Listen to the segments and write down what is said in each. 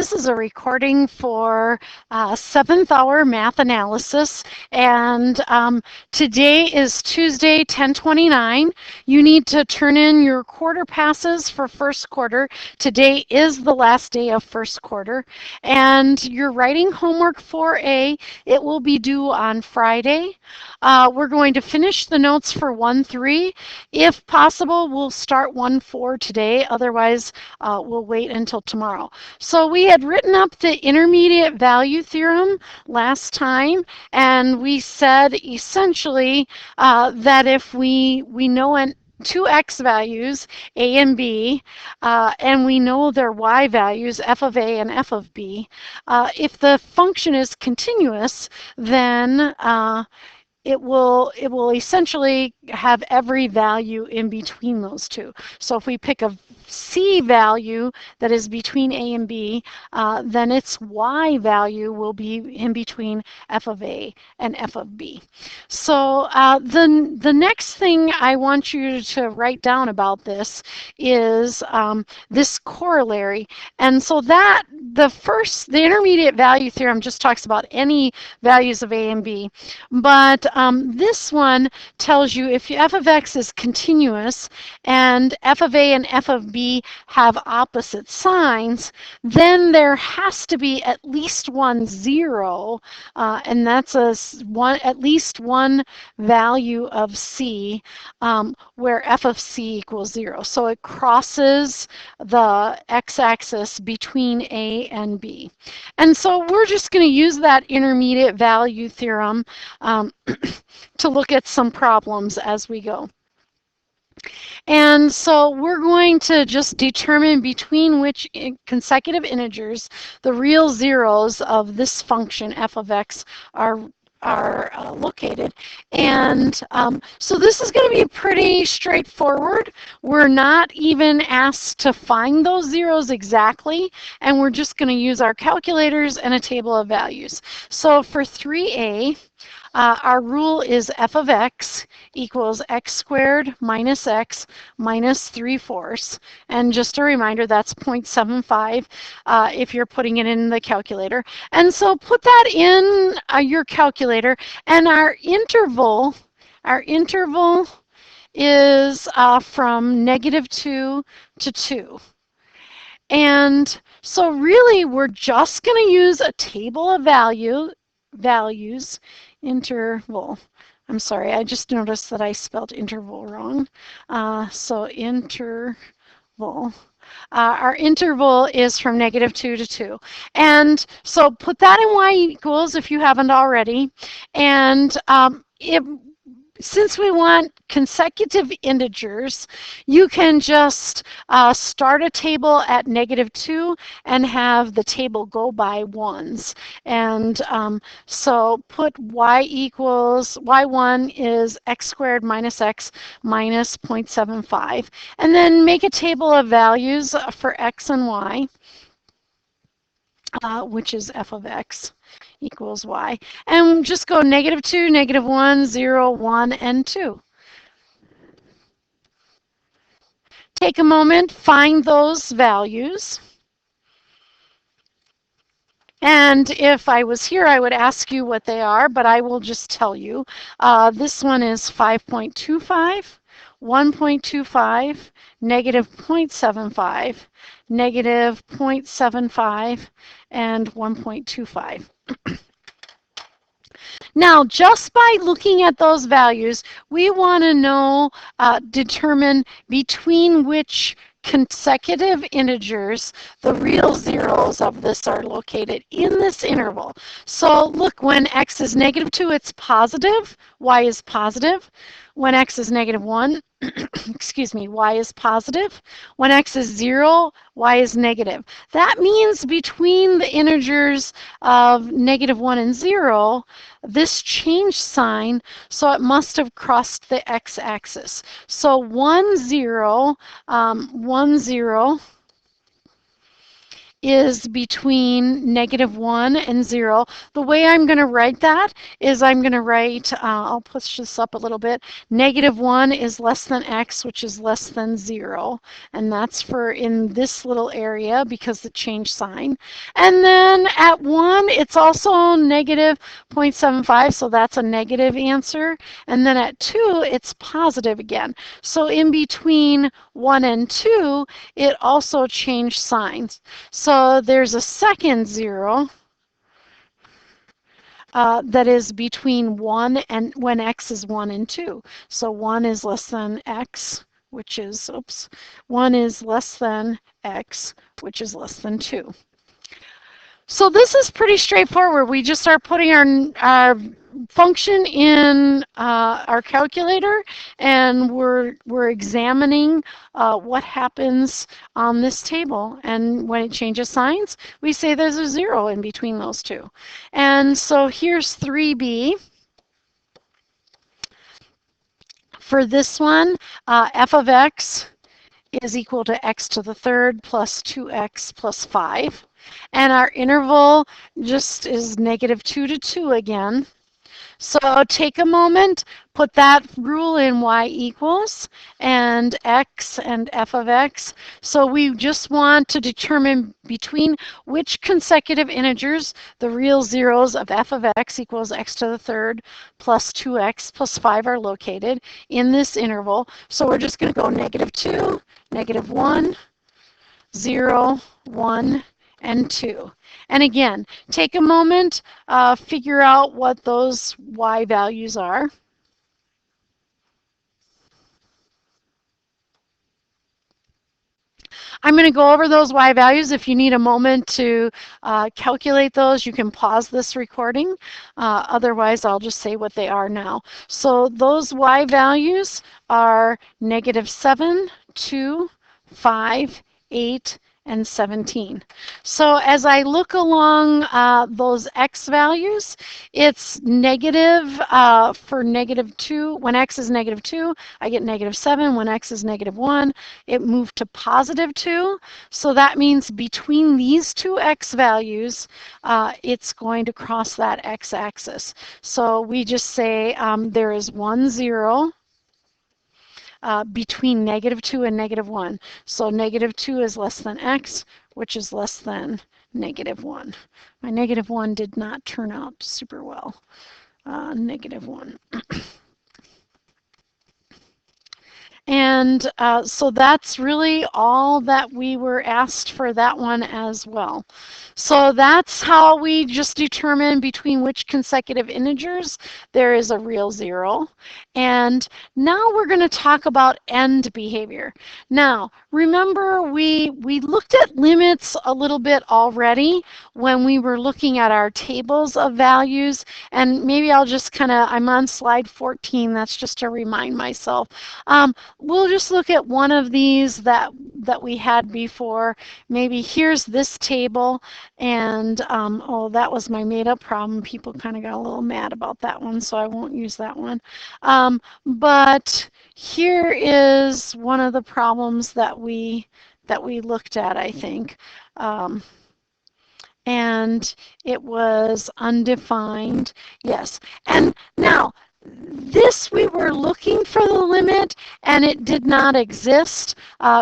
This is a recording for 7th hour math analysis, and today is Tuesday, 10/29. You need to turn in your quarter passes for first quarter. Today is the last day of first quarter, and your writing homework 4A, it will be due on Friday. We're going to finish the notes for 1-3. If possible, we'll start 1-4 today. Otherwise, we'll wait until tomorrow. So we had written up the intermediate value theorem last time, and we said essentially that if we know two x values, a and b, and we know their y values, f of a and f of b, if the function is continuous, then it will essentially have every value in between those two. So if we pick a C value that is between A and B, then its Y value will be in between F of A and F of B. So the next thing I want you to write down about this is this corollary. And so that the intermediate value theorem just talks about any values of A and B. But this one tells you if f of x is continuous and f of a and f of b have opposite signs, then there has to be at least one zero, and that's at least one value of c where f of c equals 0. So it crosses the x-axis between a and b. And so we're just going to use that intermediate value theorem to look at some problems as we go. And so we're going to just determine between which consecutive integers the real zeros of this function f of x are located. And so this is going to be pretty straightforward. We're not even asked to find those zeros exactly, and we're just going to use our calculators and a table of values. So for 3a, our rule is f of x equals x squared minus x minus 3/4. And just a reminder, that's 0.75 if you're putting it in the calculator. And so put that in your calculator, and our interval is from -2 to 2. And so really we're just going to use a table of values, interval. I'm sorry, I just noticed that I spelled interval wrong. So interval. Our interval is from -2 to 2. And so put that in y equals if you haven't already. And since we want consecutive integers, you can just start a table at -2 and have the table go by ones. And so put y equals, y1 is x squared minus x minus 0.75. And then make a table of values for x and y, which is f of x equals y. And just go -2, -1, 0, 1, and 2. Take a moment, find those values. And if I was here, I would ask you what they are, but I will just tell you. This one is 5.25, 1.25, -0.75, -0.75, and 1.25. Now, just by looking at those values, we want to know, determine between which consecutive integers the real zeros of this are located in this interval. So look, when x is -2, it's positive, y is positive. When x is -1, excuse me, y is positive. When x is 0, y is negative. That means between the integers of -1 and 0, this changed sign, so it must have crossed the x-axis. So 1, 0, is between -1 and 0. The way I'm going to write that is I'm going to write, I'll push this up a little bit, -1 is less than x, which is less than 0. And that's for in this little area because it changed sign. And then at 1, it's also -0.75, so that's a negative answer. And then at 2, it's positive again. So in between 1 and 2, it also changed signs. So there's a second 0 that is between 1 and when x is 1 and 2. So 1 is less than x, which is, 1 is less than x, which is less than 2. So this is pretty straightforward. We just start putting our function in our calculator, and we're examining what happens on this table. And when it changes signs, we say there's a 0 in between those two. And so here's 3b. For this one, f of x is equal to x to the third plus 2x plus 5. And our interval just is -2 to 2 again. So take a moment, put that rule in y equals and x and f of x. So we just want to determine between which consecutive integers the real zeros of f of x equals x to the third plus 2x plus 5 are located in this interval. So we're just going to go -2, -1, 0, 1, and 2. And again, take a moment, figure out what those y values are. I'm going to go over those y values. If you need a moment to calculate those, you can pause this recording. Otherwise, I'll just say what they are now. So those y values are -7, 2, 5, 8, and 17. So as I look along those x values, it's negative for -2. When x is -2, I get -7. When x is -1, it moved to +2. So that means between these two x values, it's going to cross that x-axis. So we just say there is 1, 0, between -2 and -1. So -2 is less than x, which is less than -1. My -1 did not turn out super well. -1. And so that's really all that we were asked for that one as well. So that's how we just determine between which consecutive integers there is a real 0. And now we're going to talk about end behavior. Now, remember we looked at limits a little bit already when we were looking at our tables of values. And maybe I'll just I'm on slide 14. That's just to remind myself. We'll just look at one of these that we had before. Maybe here's this table, and oh, that was my made-up problem. People kind of got a little mad about that one, so I won't use that one. But here is one of the problems that we looked at, I think. And it was undefined. Yes. And now, this we were looking for the limit, and it did not exist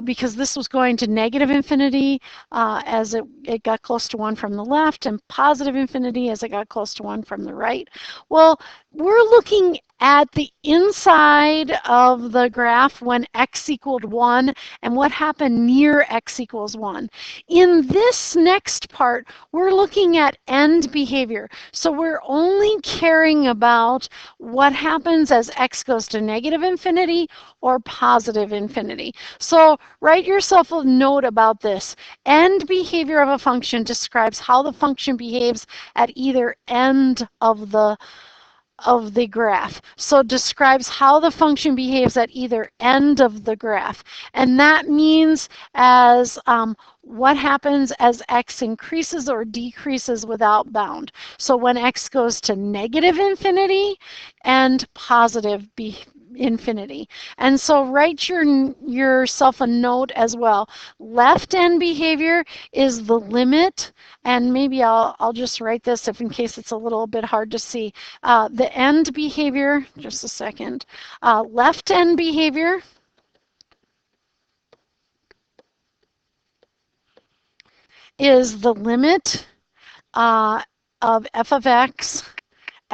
because this was going to -infinity as it got close to 1 from the left, and +infinity as it got close to 1 from the right. Well, we're looking at the inside of the graph when x equaled 1 and what happened near x equals 1. In this next part, we're looking at end behavior. So we're only caring about what happens as x goes to -infinity or +infinity. So write yourself a note about this. End behavior of a function describes how the function behaves at either end of the graph. So describes how the function behaves at either end of the graph. And that means as what happens as x increases or decreases without bound. So when x goes to -infinity and infinity. And so write yourself a note as well. Left end behavior is the limit, and maybe I'll just write this if in case it's a little bit hard to see. The end behavior, just a second. Left end behavior is the limit of f of x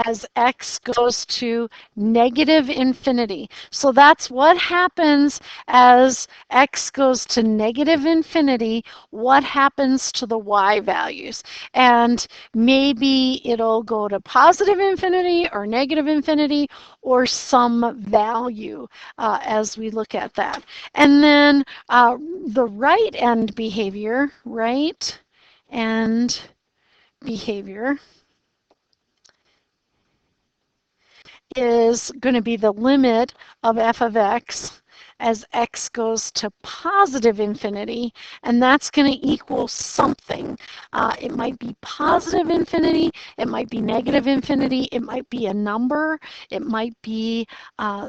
as x goes to negative infinity. So that's what happens as x goes to negative infinity, what happens to the y values. And maybe it'll go to positive infinity or negative infinity or some value as we look at that. And then the right end behavior, right end behavior is going to be the limit of f of x as x goes to positive infinity, and that's going to equal something. It might be positive infinity, it might be negative infinity, it might be a number, it might be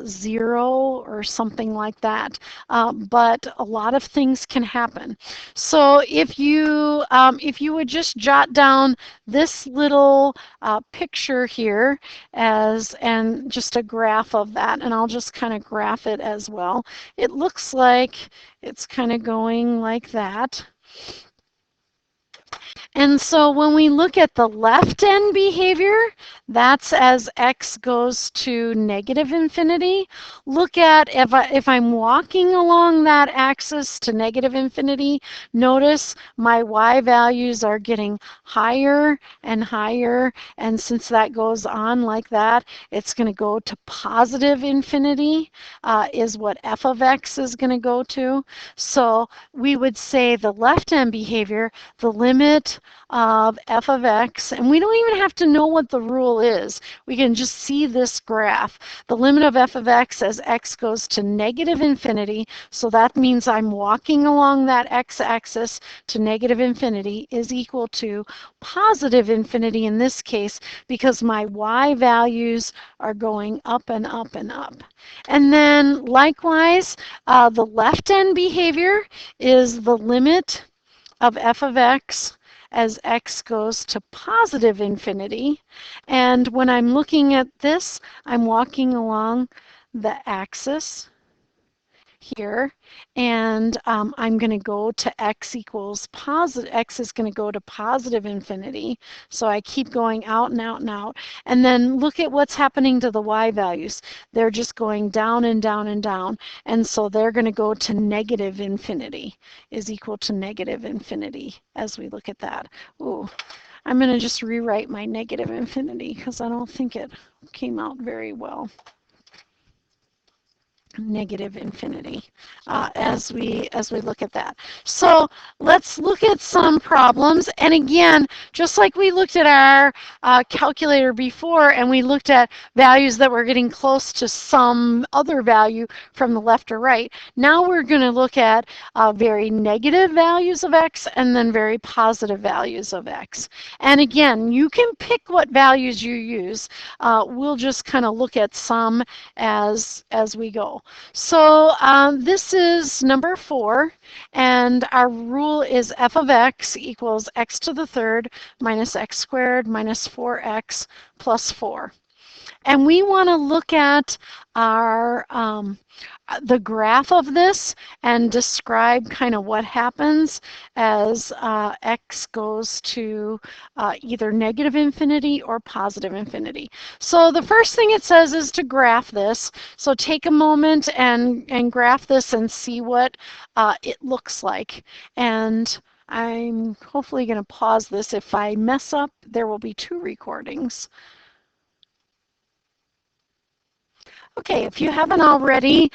0 or something like that. But a lot of things can happen. So if you would just jot down this little picture here and just a graph of that, and I'll just kind of graph it as well. It looks like it's kind of going like that. And so when we look at the left end behavior, that's as x goes to negative infinity. Look at if I'm walking along that axis to negative infinity, notice my y values are getting higher and higher. And since that goes on like that, it's going to go to positive infinity is what f of x is going to go to. So we would say the left end behavior, the limit of f of x, and we don't even have to know what the rule is. We can just see this graph. The limit of f of x as x goes to negative infinity, so that means I'm walking along that x-axis to negative infinity, is equal to positive infinity in this case because my y values are going up and up and up. And then likewise, the left end behavior is the limit of f of x as x goes to positive infinity. And when I'm looking at this, I'm walking along the axis here, and I'm going to go to x equals positive. X is going to go to positive infinity. So I keep going out and out and out. And then look at what's happening to the y values. They're just going down and down and down. And so they're going to go to negative infinity, is equal to negative infinity as we look at that. Ooh, I'm going to just rewrite my negative infinity because I don't think it came out very well. Negative infinity as we look at that. So let's look at some problems. And again, just like we looked at our calculator before, and we looked at values that were getting close to some other value from the left or right, now we're going to look at very negative values of x and then very positive values of x. And again, you can pick what values you use. We'll just kind of look at some as we go. So this is number 4, and our rule is f of x equals x to the third minus x squared minus 4x plus 4. And we want to look at our the graph of this and describe kind of what happens as x goes to either negative infinity or positive infinity. So the first thing it says is to graph this. So take a moment and graph this and see what it looks like. And I'm hopefully going to pause this. If I mess up, there will be 2 recordings. Okay, if you haven't already,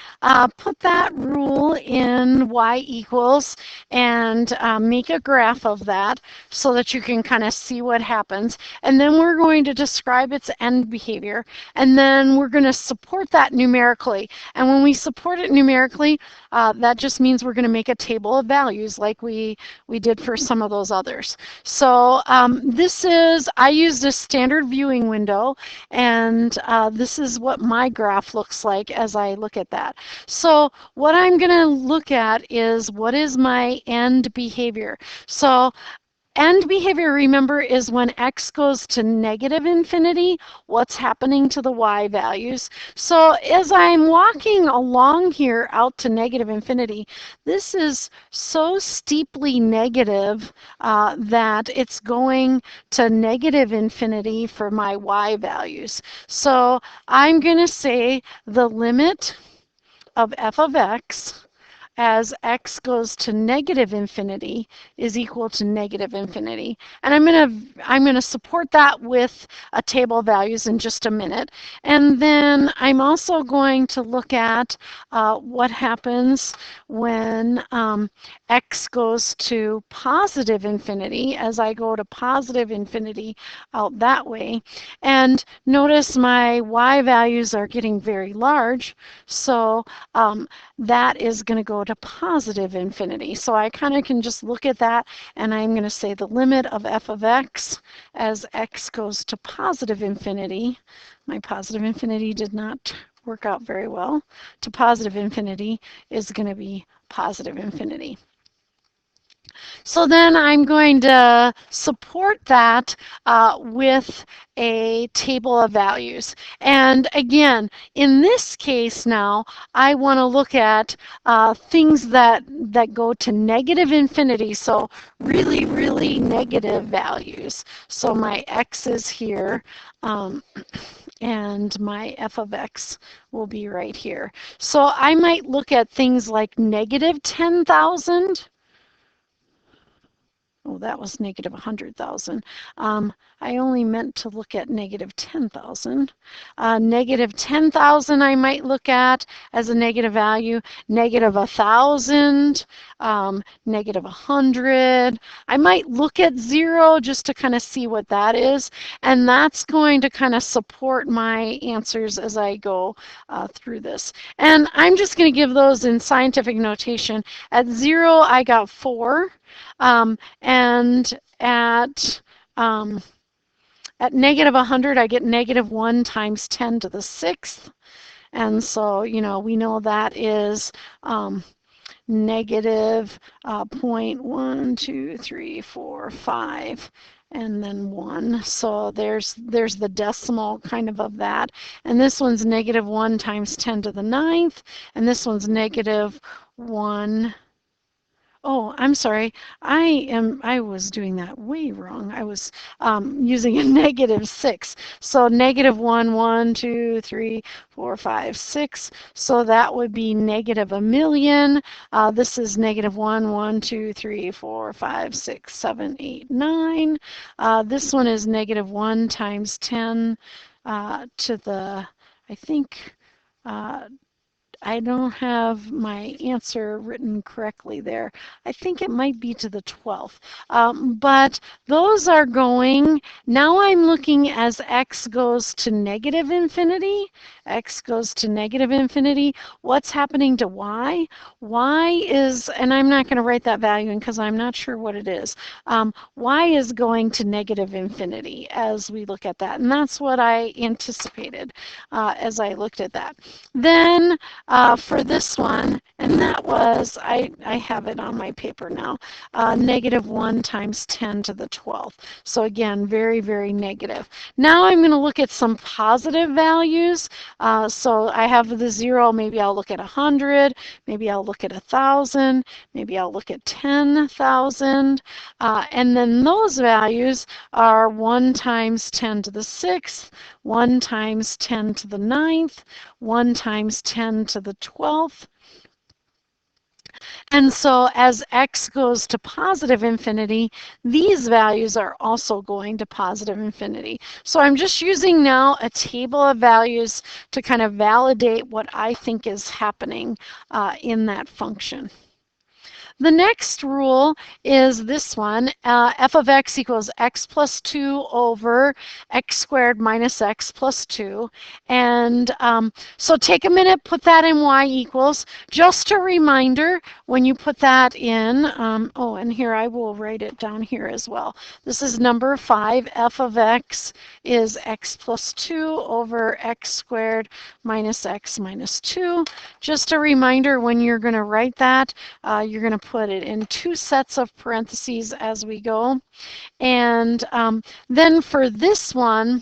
put that rule in y equals and make a graph of that so that you can kind of see what happens. And then we're going to describe its end behavior. And then we're going to support that numerically. And when we support it numerically, that just means we're going to make a table of values like we did for some of those others. So I used a standard viewing window, and this is what my graph looks like as I look at that. So what I'm going to look at is what is my end behavior. So end behavior, remember, is when x goes to negative infinity, what's happening to the y values. So as I'm walking along here out to negative infinity, this is so steeply negative that it's going to negative infinity for my y values. So I'm going to say the limit of f of x as x goes to negative infinity is equal to negative infinity. And I'm gonna support that with a table of values in just a minute. And then I'm also going to look at what happens when x goes to positive infinity as I go to positive infinity out that way. And notice my y values are getting very large, so that is going to go to positive infinity. So I kind of can just look at that, and I'm going to say the limit of f of x as x goes to positive infinity. My positive infinity did not work out very well. To positive infinity is going to be positive infinity. So then I'm going to support that with a table of values. And again, in this case now, I want to look at things that go to negative infinity, so really, really negative values. So my x is here. And my f of x will be right here. So I might look at things like negative 10,000. Oh, that was negative 100,000. I only meant to look at negative 10,000. Negative 10,000 I might look at as a negative value. Negative 1,000, negative 100. I might look at 0 just to kind of see what that is. And that's going to kind of support my answers as I go through this. And I'm just going to give those in scientific notation. At 0, I got 4. And at negative 100, I get negative 1 times 10 to the 6th. And so, you know, we know that is negative 0.1, 2, 3, 4, 5, and then 1. So there's the decimal kind of that. And this one's negative 1 times 10 to the 9th. And this one's negative 1. Oh, I'm sorry. I was doing that way wrong. I was using a negative 6. So negative 1, 1, 2, 3, 4, 5, 6. So that would be negative 1,000,000. This is negative 1, 1, 2, 3, 4, 5, 6, 7, 8, 9. This one is negative 1 times 10 to the, I think, I don't have my answer written correctly there. I think it might be to the 12th. But those are going, now I'm looking as x goes to negative infinity. X goes to negative infinity. What's happening to y? Y is, and I'm not going to write that value in because I'm not sure what it is. Y is going to negative infinity as we look at that. And that's what I anticipated as I looked at that. Then for this one, and that was, I have it on my paper now, negative 1 times 10 to the 12th. So again, very, very negative. Now I'm going to look at some positive values. So I have the 0, maybe I'll look at 100, maybe I'll look at 1,000, maybe I'll look at 10,000. And then those values are 1 times 10 to the 6th, 1 times 10 to the 9th, 1 times 10 to the 12th. And so as x goes to positive infinity, these values are also going to positive infinity. So I'm just using now a table of values to kind of validate what I think is happening in that function. The next rule is this one, f of x equals x plus 2 over x squared minus x plus 2. And so take a minute, put that in y equals. Just a reminder, when you put that in, oh, and here I will write it down here as well. This is number 5, f of x is x plus 2 over x squared minus x minus 2. Just a reminder, when you're going to write that, you're going to put it in 2 sets of parentheses as we go. And then for this one,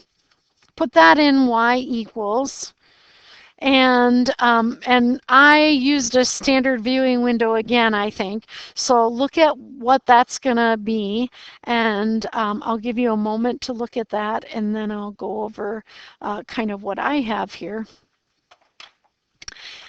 put that in y equals. And I used a standard viewing window again, I think. So look at what that's going to be. And I'll give you a moment to look at that. And then I'll go over kind of what I have here.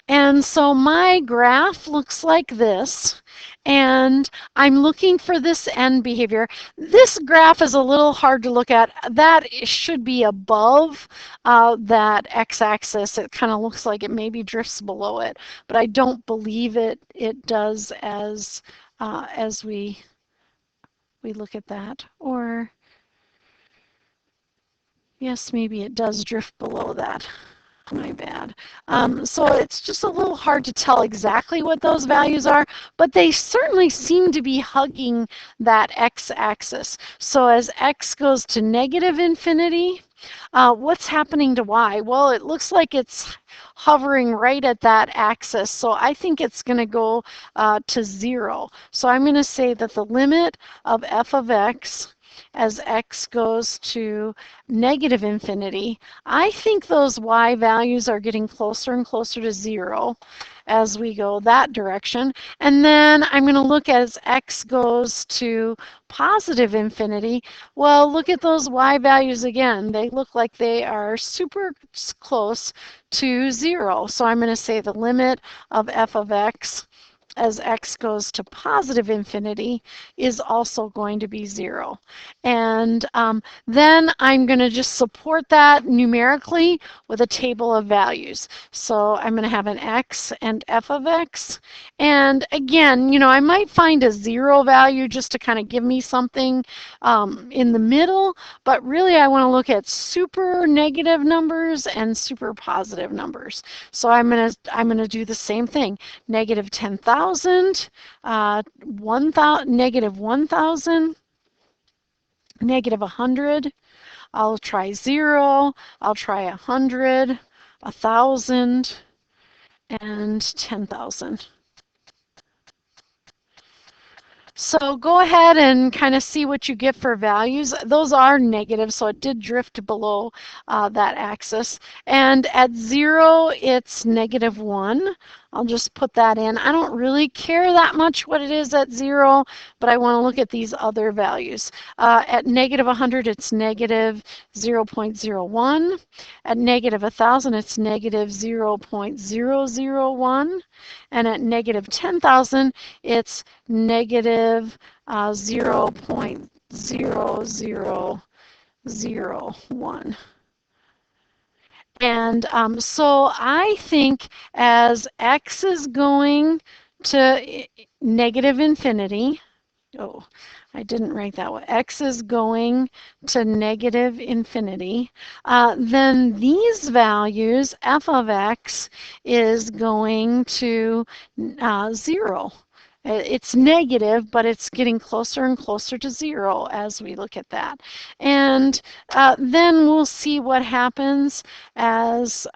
And so my graph looks like this, and I'm looking for this end behavior. This graph is a little hard to look at. That should be above that x-axis. It kind of looks like it maybe drifts below it, but I don't believe it does as we look at that. Or yes, maybe it does drift below that. My bad. So it's just a little hard to tell exactly what those values are, but they certainly seem to be hugging that x-axis. So as x goes to negative infinity, what's happening to y? Well, it looks like it's hovering right at that axis, so I think it's going to go to 0. So I'm going to say that the limit of f of x as x goes to negative infinity, I think those y values are getting closer and closer to 0 as we go that direction. And then I'm going to look as x goes to positive infinity. Well, look at those y values again. They look like they are super close to 0. So I'm going to say the limit of f of x as x goes to positive infinity is also going to be 0. And then I'm going to just support that numerically with a table of values. So I'm going to have an x and f of x. And again, you know, I might find a 0 value just to kind of give me something in the middle, but really I want to look at super negative numbers and super positive numbers. So I'm going to do the same thing. Negative 10,000, negative 1,000, negative 100. I'll try 0. I'll try 100, 1,000, and 10,000. So go ahead and kind of see what you get for values. Those are negative, so it did drift below that axis. And at 0, it's negative 1. I'll just put that in. I don't really care that much what it is at 0, but I want to look at these other values. At negative 100, it's negative 0.01. At negative 1,000, it's negative 0.001. And at negative 10,000, it's negative 0.0001. And so I think as x is going to negative infinity, oh, I didn't write that one. X is going to negative infinity. Then these values, f of x, is going to 0. It's negative, but it's getting closer and closer to 0 as we look at that. And then we'll see what happens as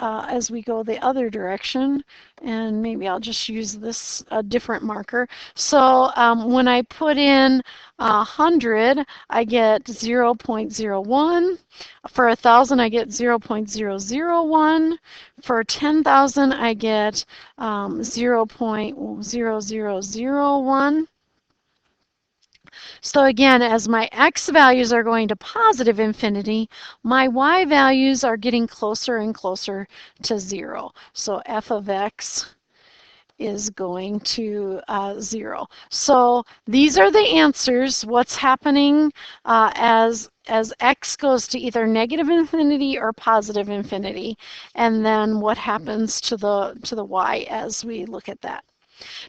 we go the other direction. And maybe I'll just use this different marker. So when I put in 100, I get 0.01. For 1,000, I get 0.001. For 10,000, I get 0.0001. So again, as my x values are going to positive infinity, my y values are getting closer and closer to 0. So f of x is going to 0. So these are the answers. What's happening as x goes to either negative infinity or positive infinity, and then what happens to the y as we look at that.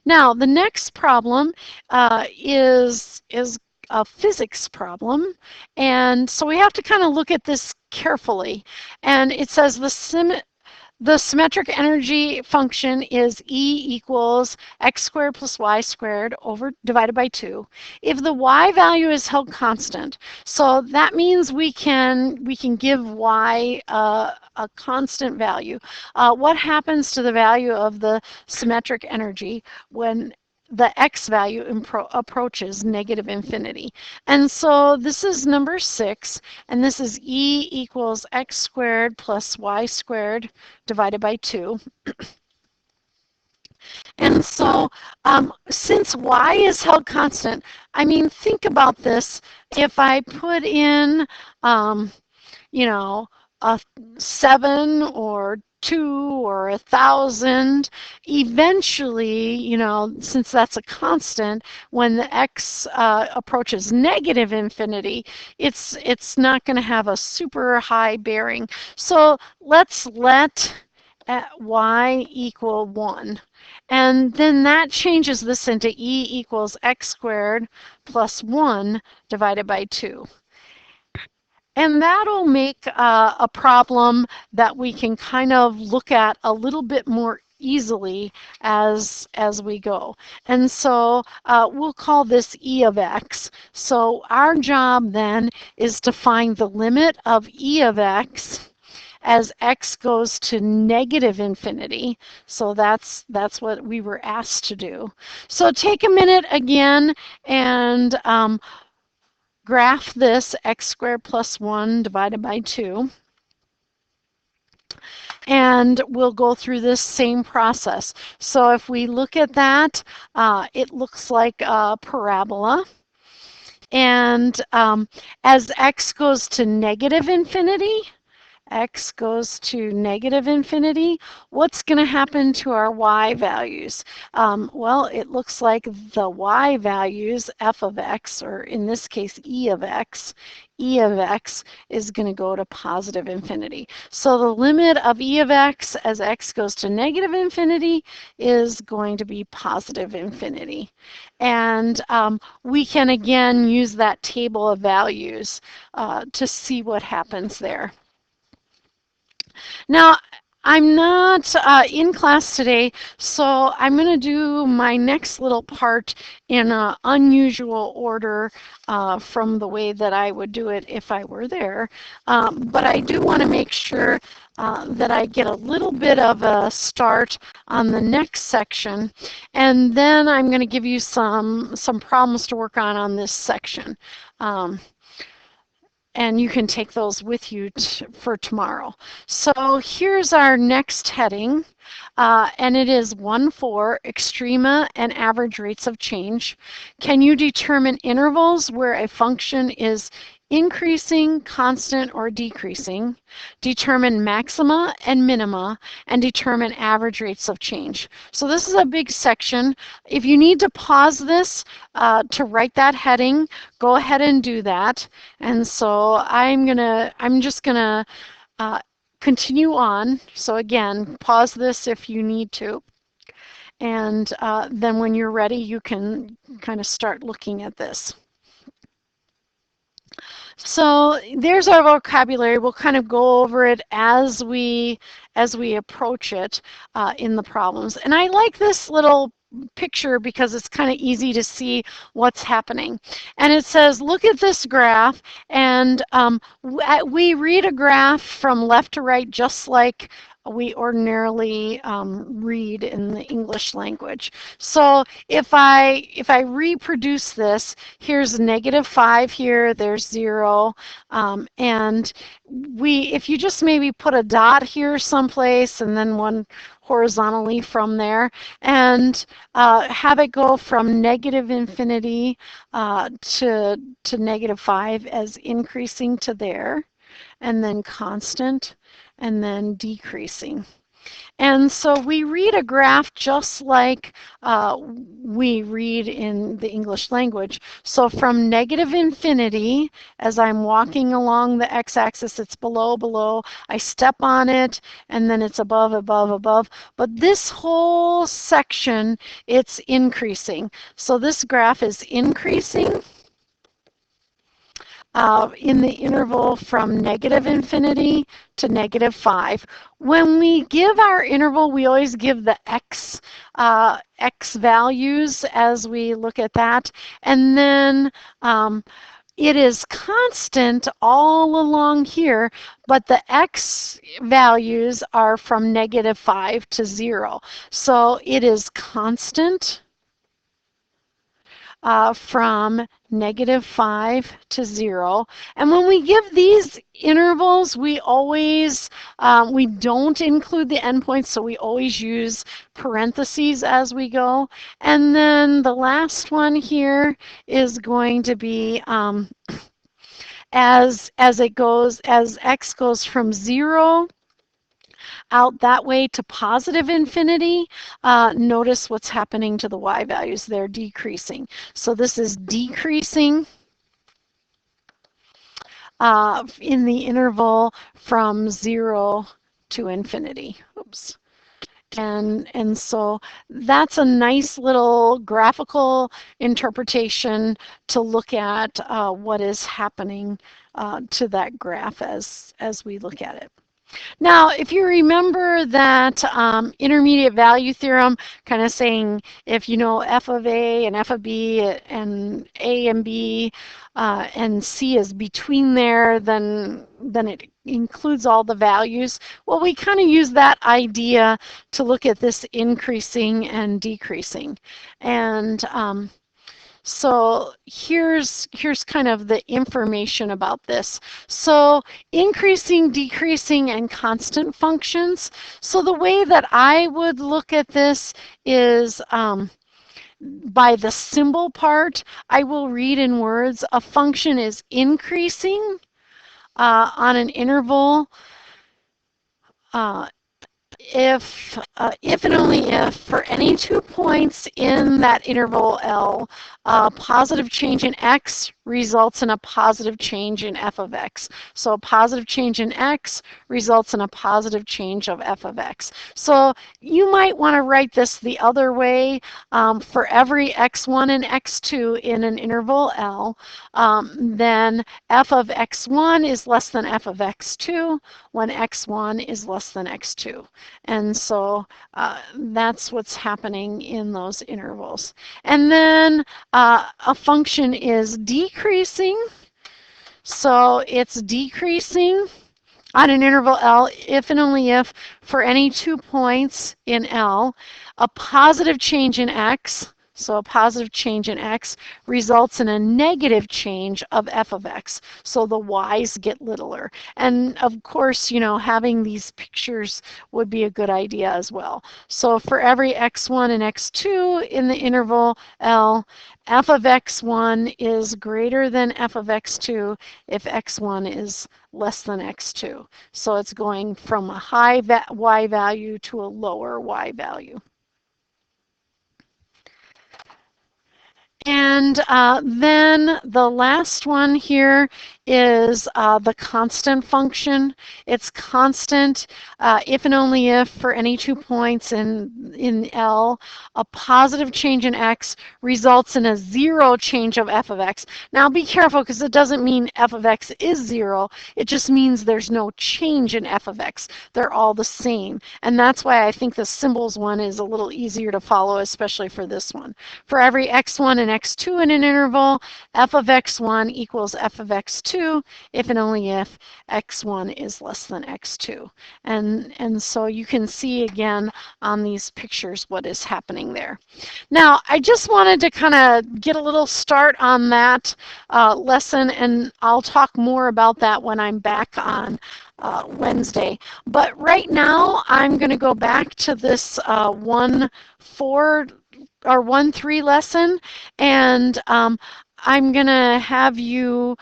Now, the next problem is a physics problem, and so we have to kind of look at this carefully. And it says the symmetric energy function is E equals x squared plus y squared over divided by 2. If the y value is held constant, so that means we can give y a constant value. What happens to the value of the symmetric energy when the x value approaches negative infinity? And so this is number 6, and this is E equals x squared plus y squared divided by 2. And so since y is held constant, I mean, think about this. If I put in, you know, a 7 or 2 or 1,000, eventually, since that's a constant, when the x approaches negative infinity, it's not going to have a super high bearing. So let's let y equal 1. And then that changes this into E equals x squared plus 1 divided by 2. And that'll make a problem that we can kind of look at a little bit more easily as we go. And so we'll call this E of x. So our job then is to find the limit of E of x as x goes to negative infinity. So that's what we were asked to do. So take a minute again and graph this x squared plus 1 divided by 2. And we'll go through this same process. So if we look at that, it looks like a parabola. And as x goes to negative infinity, x goes to negative infinity, what's going to happen to our y values? Well, it looks like the y values, f of x, or in this case, e of x is going to go to positive infinity. So the limit of e of x as x goes to negative infinity is going to be positive infinity. And we can again use that table of values to see what happens there. Now, I'm not in class today, so I'm going to do my next little part in an unusual order from the way that I would do it if I were there. But I do want to make sure that I get a little bit of a start on the next section, and then I'm going to give you some problems to work on this section. And you can take those with you for tomorrow. So here's our next heading, and it is 1-4, extrema and average rates of change. Can you determine intervals where a function is increasing, constant, or decreasing? Determine maxima and minima, and determine average rates of change. So this is a big section. If you need to pause this to write that heading, go ahead and do that. And so I'm just gonna continue on. So again, pause this if you need to. And then when you're ready, you can kind of start looking at this. So there's our vocabulary. We'll kind of go over it as we approach it in the problems. And I like this little picture because it's kind of easy to see what's happening. And it says, look at this graph, and we read a graph from left to right just like we ordinarily read in the English language. So if I reproduce this, here's -5 here, there's 0, and if you just maybe put a dot here someplace and then one horizontally from there, and have it go from negative infinity to -5 as increasing to there, and then constant, and then decreasing. And so we read a graph just like we read in the English language. So from negative infinity, as I'm walking along the x-axis, it's below, below. I step on it, and then it's above, above, above. But this whole section, it's increasing. So this graph is increasing in the interval from negative infinity to -5. When we give our interval, we always give the x values as we look at that. And then it is constant all along here, but the x values are from -5 to 0. So it is constant from -5 to 0. And when we give these intervals, we always, we don't include the endpoints, so we always use parentheses as we go. And then the last one here is going to be as it goes, as x goes from 0 out that way to positive infinity, notice what's happening to the y values. They're decreasing. So this is decreasing in the interval from 0 to infinity. Oops. And so that's a nice little graphical interpretation to look at what is happening to that graph as we look at it. Now, if you remember that intermediate value theorem, kind of saying if you know f of a and f of b and a and b and c is between there, then it includes all the values. Well, we kind of use that idea to look at this increasing and decreasing. And so here's kind of the information about this. So increasing, decreasing, and constant functions. So the way that I would look at this is by the symbol part. I will read in words. A function is increasing on an interval if and only if for any 2 points in that interval L, a positive change in x results in a positive change in f of x. So a positive change in x results in a positive change of f of x. So you might want to write this the other way. For every x1 and x2 in an interval L, then f of x1 is less than f of x2 when x1 is less than x2. And so that's what's happening in those intervals. And then a function is decreasing. So it's decreasing on an interval L if and only if for any 2 points in L, a positive change in x, so a positive change in x results in a negative change of f of x. So the y's get littler. And of course, you know, having these pictures would be a good idea as well. So for every x1 and x2 in the interval L, f of x1 is greater than f of x2 if x1 is less than x2. So it's going from a high y value to a lower y value. And then the last one here is the constant function. It's constant if and only if for any 2 points in L, a positive change in x results in a 0 change of f of x. Now be careful because it doesn't mean f of x is 0. It just means there's no change in f of x. They're all the same. And that's why I think the symbols one is a little easier to follow, especially for this one. For every x1 and x2 in an interval, f of x1 equals f of x2 if and only if x1 is less than x2. And so you can see again on these pictures what is happening there. Now, I just wanted to kind of get a little start on that lesson, and I'll talk more about that when I'm back on Wednesday. But right now, I'm going to go back to this 1-4 or 1-3 lesson, and I'm going to have you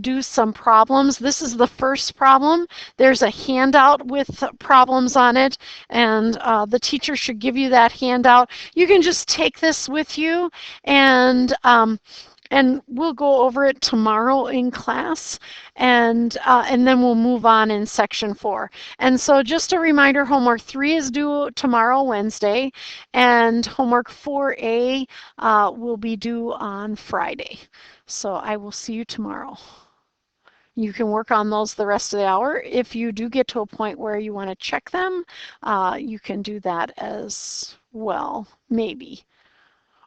do some problems. This is the first problem. There's a handout with problems on it, and the teacher should give you that handout. You can just take this with you, and we'll go over it tomorrow in class, and then we'll move on in section 4. And so just a reminder, homework 3 is due tomorrow, Wednesday, and homework 4A will be due on Friday. So I will see you tomorrow. You can work on those the rest of the hour. If you do get to a point where you want to check them, you can do that as well, maybe.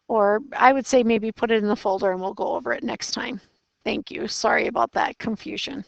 Or I would say maybe put it in the folder and we'll go over it next time. Thank you. Sorry about that confusion.